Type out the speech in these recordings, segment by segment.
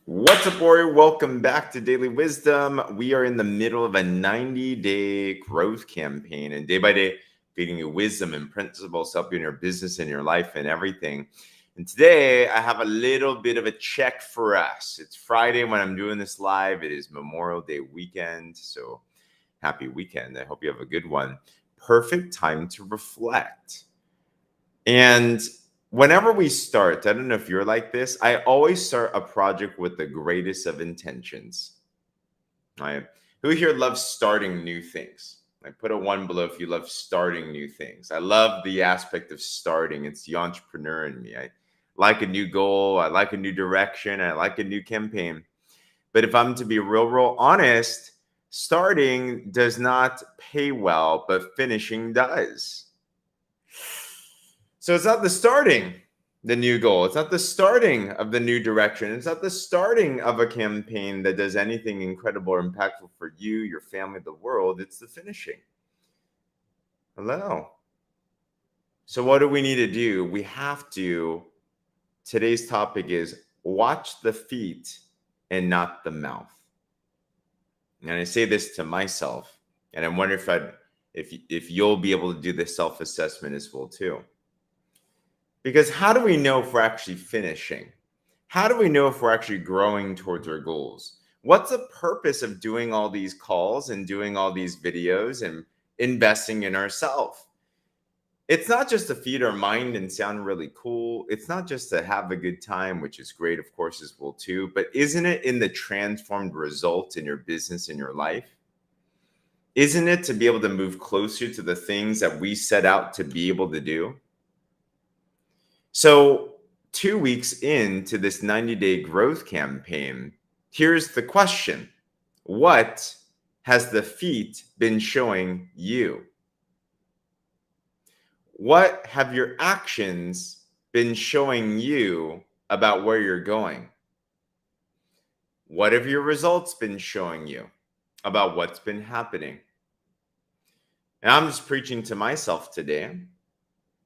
What's up, warrior? Welcome back to Daily Wisdom. We are in the middle of a 90-day growth campaign, and day by day, feeding you wisdom and principles to help you in your business and your life and everything. And today, I have a little bit of a check for us. It's Friday when I'm doing this live. It is Memorial Day weekend, so happy weekend. I hope you have a good one. Perfect time to reflect. And whenever we start, I don't know if you're like this, I always start a project with the greatest of intentions. Right? Who here loves starting new things? Like put a one below if you love starting new things. I love the aspect of starting. It's the entrepreneur in me. I like a new goal. I like a new direction. I like a new campaign. But if I'm to be real honest, starting does not pay well, but finishing does. So it's not the starting the new goal. It's not the starting of the new direction. It's not the starting of a campaign that does anything incredible or impactful for you, your family, the world. It's the finishing. Hello. So what do we need to do? We have to, today's topic is watch the feet and not the mouth. And I say this to myself, and I wonder if you'll be able to do this self-assessment as well too. Because how do we know if we're actually finishing? How do we know if we're actually growing towards our goals? What's the purpose of doing all these calls and doing all these videos and investing in ourselves? It's not just to feed our mind and sound really cool. It's not just to have a good time, which is great, of course, as well too. But isn't it in the transformed results in your business, in your life? Isn't it to be able to move closer to the things that we set out to be able to do? So 2 weeks into this 90-day growth campaign, here's the question. What has the feet been showing you? What have your actions been showing you about where you're going? What have your results been showing you about what's been happening? And I'm just preaching to myself today,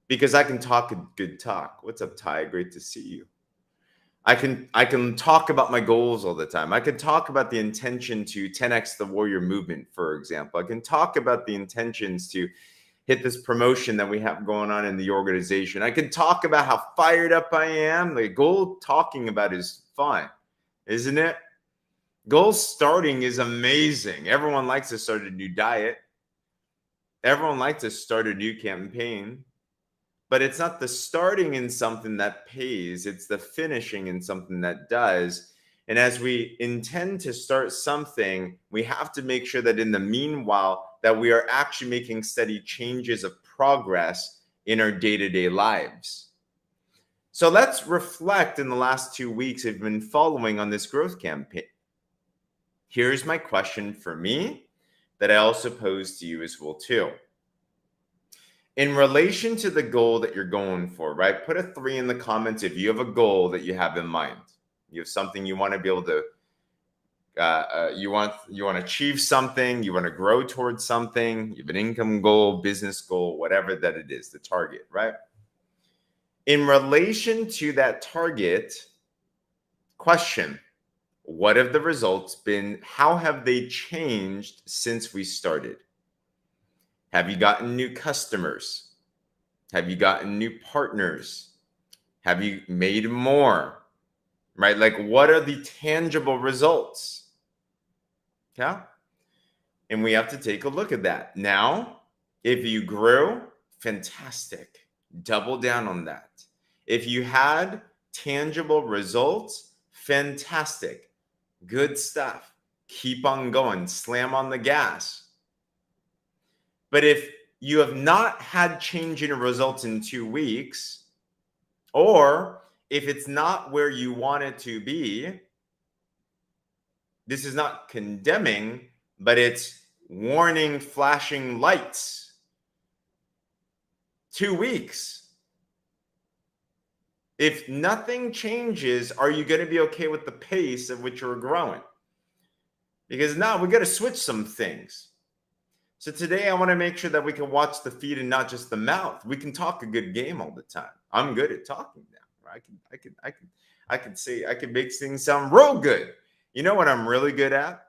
because I can talk a good talk. What's up, Ty? Great to see you. I can talk about my goals all the time. I can talk about the intention to 10x the warrior movement, for example. I can talk about the intentions to hit this promotion that we have going on in the organization. I can talk about how fired up I am. The goal talking about is fun, isn't it? Goal starting is amazing. Everyone likes to start a new diet. Everyone likes to start a new campaign. But it's not the starting in something that pays, it's the finishing in something that does. And as we intend to start something, we have to make sure that in the meanwhile, that we are actually making steady changes of progress in our day-to-day lives. So let's reflect in the last 2 weeks I've been following on this growth campaign. Here's my question for me that I also pose to you as well too. In relation to the goal that you're going for, right? Put a 3 in the comments if you have a goal that you have in mind. You have something you want to be able to, you want to achieve something, you want to grow towards something, you have an income goal, business goal, whatever that it is, the target, right? In relation to that target, question, what have the results been? How have they changed since we started? Have you gotten new customers? Have you gotten new partners? Have you made more? Right? Like, what are the tangible results? Yeah. And we have to take a look at that. Now, if you grew, fantastic. Double down on that. If you had tangible results, fantastic. Good stuff. Keep on going. Slam on the gas. But if you have not had change in results in 2 weeks, or if it's not where you want it to be, this is not condemning, but it's warning, flashing lights. 2 weeks. If nothing changes, are you going to be okay with the pace at which you're growing? Because now we got to switch some things. So today I want to make sure that we can watch the feet and not just the mouth. We can talk a good game all the time. I'm good at talking now, I could make things sound real good. You know what I'm really good at?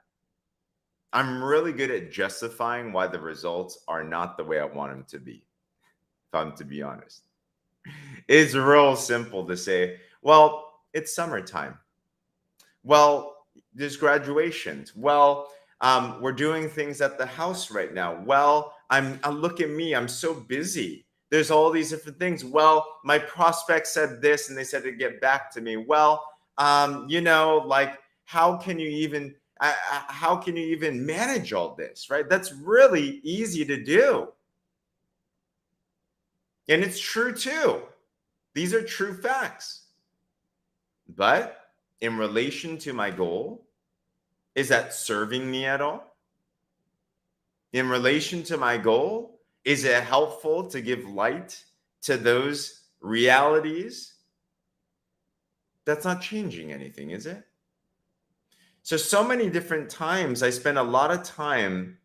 I'm really good at justifying why the results are not the way I want them to be, if I'm to be honest. It's real simple to say, well, it's summertime. Well, there's graduations. Well, we're doing things at the house right now. Well, look at me. I'm so busy. There's all these different things. Well, my prospect said this and they said to get back to me. Well, like how can you even manage all this, right? That's really easy to do. And it's true too. These are true facts. But in relation to my goal, is that serving me at all? In relation to my goal, is it helpful to give light to those realities? That's not changing anything, is it? So many different times I spend a lot of time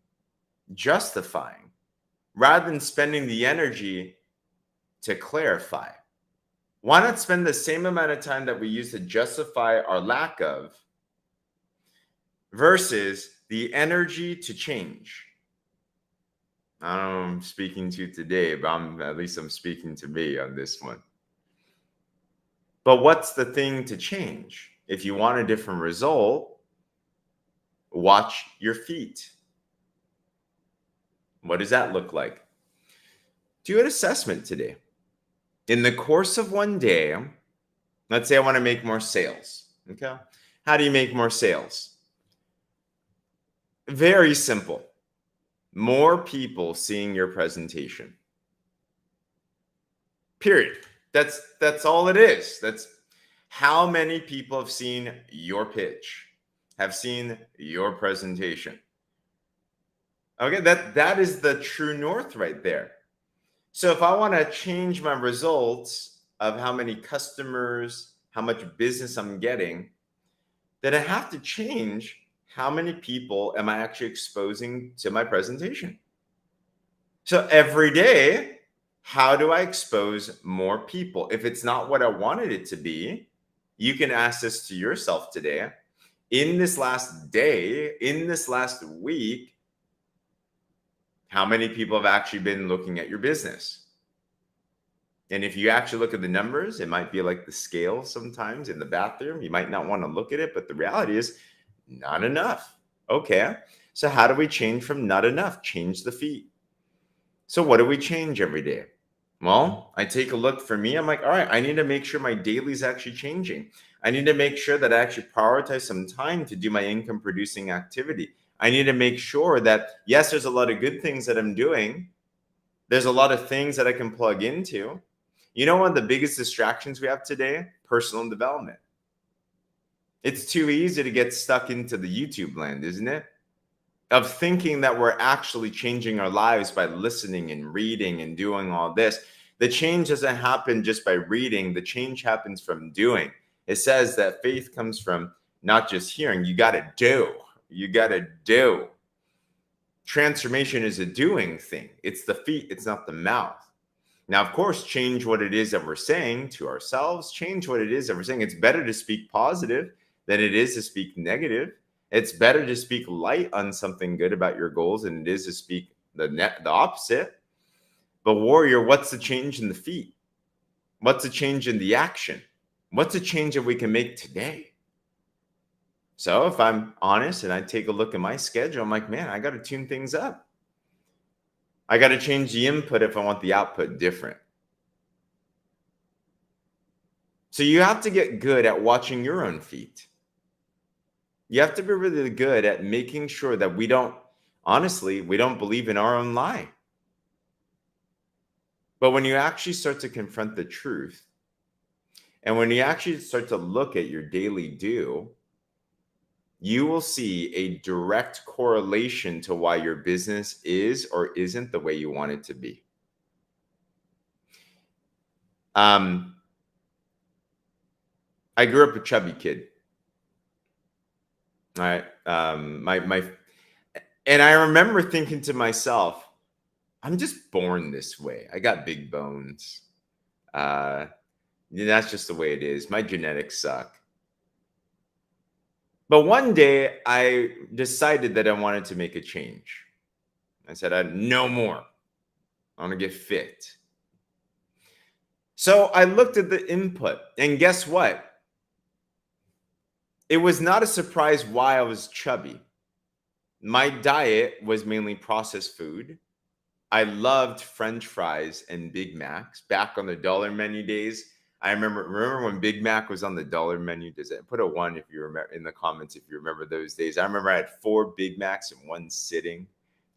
justifying rather than spending the energy to clarify. Why not spend the same amount of time that we use to justify our lack of versus the energy to change? I don't know who I'm speaking to today, but at least I'm speaking to me on this one. But what's the thing to change? If you want a different result, watch your feet. What does that look like? Do an assessment today. In the course of one day, let's say I want to make more sales. Okay. How do you make more sales? Very simple. More people seeing your presentation. Period. That's all it is. That's how many people have seen your pitch, have seen your presentation. Okay, that is the true north right there. So if I want to change my results of how many customers, how much business I'm getting, then I have to change how many people am I actually exposing to my presentation. So every day, how do I expose more people? If it's not what I wanted it to be, you can ask this to yourself today. In this last day, in this last week, how many people have actually been looking at your business? And if you actually look at the numbers, it might be like the scale sometimes in the bathroom. You might not want to look at it, but the reality is not enough. Okay. So how do we change from not enough? Change the feet. So what do we change every day? Well, I take a look for me. I'm like, all right, I need to make sure my daily is actually changing. I need to make sure that I actually prioritize some time to do my income producing activity. I need to make sure that, yes, there's a lot of good things that I'm doing. There's a lot of things that I can plug into. You know, one of the biggest distractions we have today, personal development. It's too easy to get stuck into the YouTube land, isn't it? Of thinking that we're actually changing our lives by listening and reading and doing all this. The change doesn't happen just by reading. The change happens from doing. It says that faith comes from not just hearing. You got to do. You got to do. Transformation is a doing thing. It's the feet. It's not the mouth. Now, of course, change what it is that we're saying to ourselves. Change what it is that we're saying. It's better to speak positive than it is to speak negative. It's better to speak light on something good about your goals than it is to speak the opposite. But warrior, what's the change in the feet? What's the change in the action? What's the change that we can make today? So if I'm honest and I take a look at my schedule, I'm like, man, I got to tune things up. I got to change the input if I want the output different. So you have to get good at watching your own feet. You have to be really good at making sure that we don't believe in our own lie. But when you actually start to confront the truth, and when you actually start to look at your daily do, you will see a direct correlation to why your business is or isn't the way you want it to be. I grew up a chubby kid. All right. And I remember thinking to myself, I'm just born this way. I got big bones. That's just the way it is. My genetics suck. But one day I decided that I wanted to make a change. I said, no more. I want to get fit. So I looked at the input, and guess what? It was not a surprise why I was chubby. My diet was mainly processed food. I loved French fries and Big Macs back on the dollar menu days. I remember when Big Mac was on the dollar menu. Does it put a one if you remember in the comments if you remember those days? I remember I had 4 Big Macs in one sitting.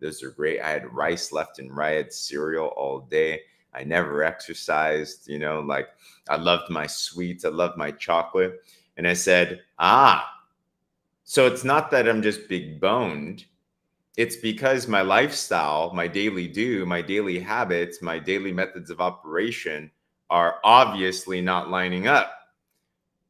Those are great. I had rice left and right, I had cereal all day. I never exercised, like I loved my sweets, I loved my chocolate. And I said, so it's not that I'm just big boned. It's because my lifestyle, my daily habits, my daily methods of operation are obviously not lining up.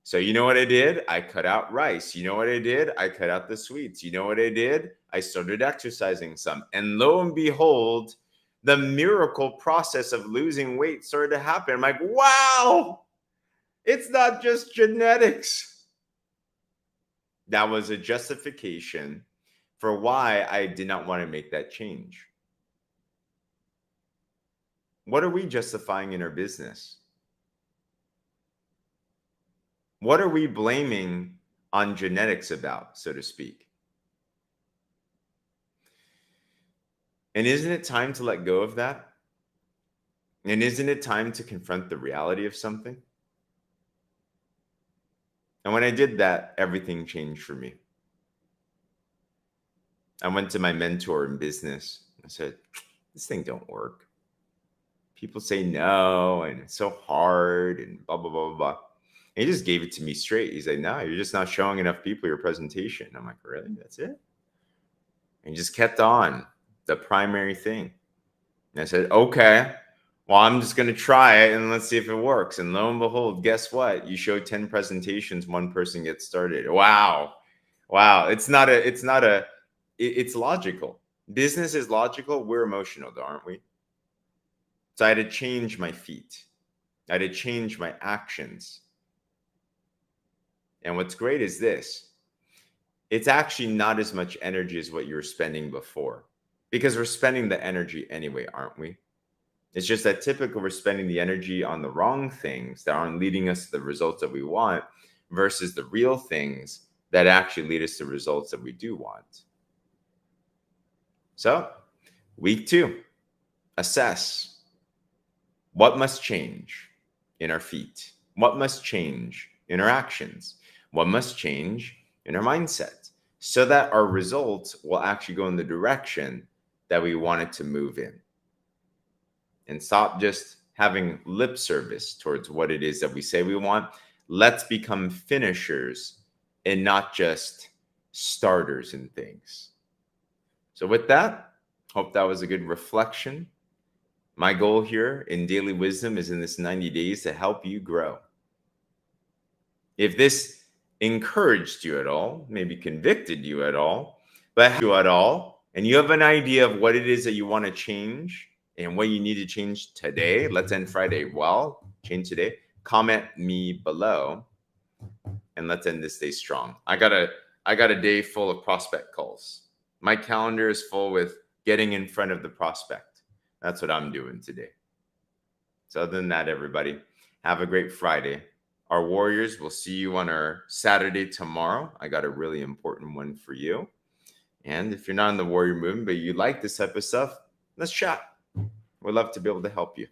So you know what I did? I cut out rice. You know what I did? I cut out the sweets. You know what I did? I started exercising some. And lo and behold, the miracle process of losing weight started to happen. I'm like, wow, it's not just genetics. That was a justification for why I did not want to make that change. What are we justifying in our business? What are we blaming on genetics about, so to speak? And isn't it time to let go of that? And isn't it time to confront the reality of something? And when I did that, everything changed for me. I went to my mentor in business. I said, this thing don't work. People say no, and it's so hard, and blah, blah, blah, blah, blah. And he just gave it to me straight. He's like, no, you're just not showing enough people your presentation. I'm like, really? That's it? And he just kept on the primary thing. And I said, okay, well, I'm just going to try it and let's see if it works. And lo and behold, guess what? You show 10 presentations, one person gets started. Wow. It's logical. Business is logical. We're emotional, though, aren't we? So I had to change my feet. I had to change my actions. And what's great is this. It's actually not as much energy as what you were spending before, because we're spending the energy anyway, aren't we? It's just that typically we're spending the energy on the wrong things that aren't leading us to the results that we want versus the real things that actually lead us to results that we do want. So, week 2, assess what must change in our feet, what must change in our actions, what must change in our mindset so that our results will actually go in the direction that we want it to move in. And stop just having lip service towards what it is that we say we want. Let's become finishers and not just starters in things. So with that, hope that was a good reflection. My goal here in Daily Wisdom is in this 90 days to help you grow. If this encouraged you at all, maybe convicted you at all, but you at all, and you have an idea of what it is that you want to change and what you need to change today, let's end Friday well, change today, comment me below, and let's end this day strong. I got a day full of prospect calls. My calendar is full with getting in front of the prospect. That's what I'm doing today. So other than that, everybody, have a great Friday. Our Warriors, we'll see you on our Saturday tomorrow. I got a really important one for you. And if you're not in the Warrior movement, but you like this type of stuff, let's chat. We'd love to be able to help you.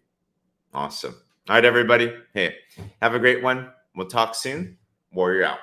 Awesome. All right, everybody. Hey, have a great one. We'll talk soon. Warrior out.